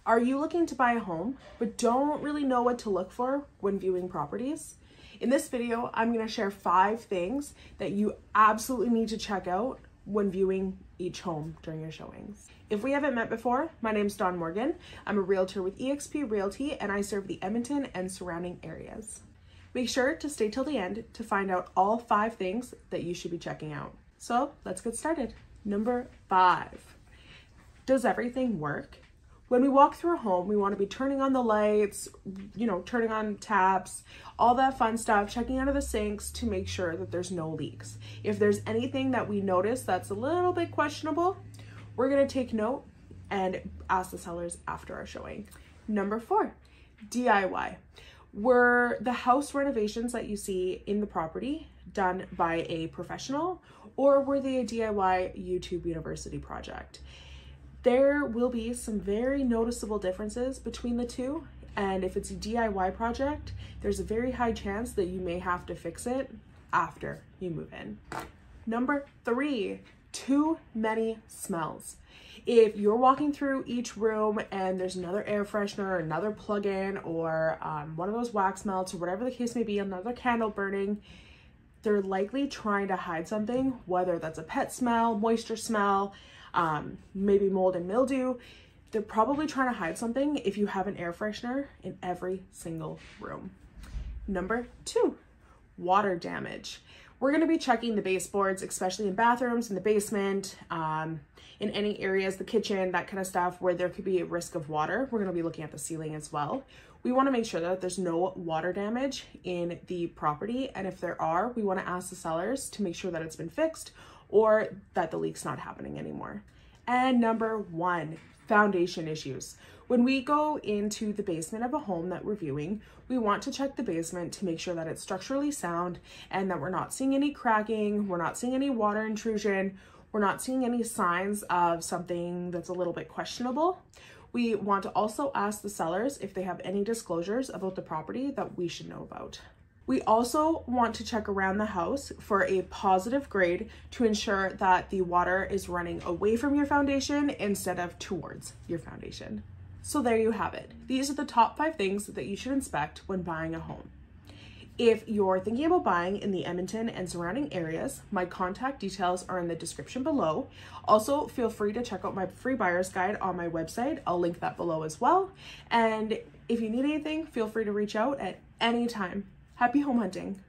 Are you looking to buy a home but don't really know what to look for when viewing properties? In this video, I'm going to share 5 things that you absolutely need to check out when viewing each home during your showings. If we haven't met before, my name is Dawn Morgan. I'm a realtor with eXp Realty and I serve the Edmonton and surrounding areas. Make sure to stay till the end to find out all 5 things that you should be checking out. So let's get started. Number 5, does everything work? When we walk through a home, we want to be turning on the lights, turning on taps, all that fun stuff, checking out of the sinks to make sure that there's no leaks. If there's anything that we notice that's a little bit questionable, we're going to take note and ask the sellers after our showing. Number 4, DIY. Were the house renovations that you see in the property done by a professional, or were they a DIY YouTube University project? There will be some very noticeable differences between the two, and if it's a DIY project, there's a very high chance that you may have to fix it after you move in. Number 3, too many smells. If you're walking through each room and there's another air freshener, another plug-in, or one of those wax melts, or whatever the case may be, another candle burning, they're likely trying to hide something, whether that's a pet smell, moisture smell, maybe mold and mildew. They're probably trying to hide something if you have an air freshener in every single room. Number 2, water damage. We're going to be checking the baseboards, especially in bathrooms, in the basement, in any areas, the kitchen, that kind of stuff where there could be a risk of water. We're going to be looking at the ceiling as well. We want to make sure that there's no water damage in the property, and if there are, we want to ask the sellers to make sure that it's been fixed or that the leak's not happening anymore. And number 1, foundation issues. When we go into the basement of a home that we're viewing, we want to check the basement to make sure that it's structurally sound and that we're not seeing any cracking, we're not seeing any water intrusion, we're not seeing any signs of something that's a little bit questionable. We want to also ask the sellers if they have any disclosures about the property that we should know about. We also want to check around the house for a positive grade to ensure that the water is running away from your foundation instead of towards your foundation. So there you have it. These are the top 5 things that you should inspect when buying a home. If you're thinking about buying in the Edmonton and surrounding areas, my contact details are in the description below. Also, feel free to check out my free buyer's guide on my website. I'll link that below as well. And if you need anything, feel free to reach out at any time. Happy home hunting.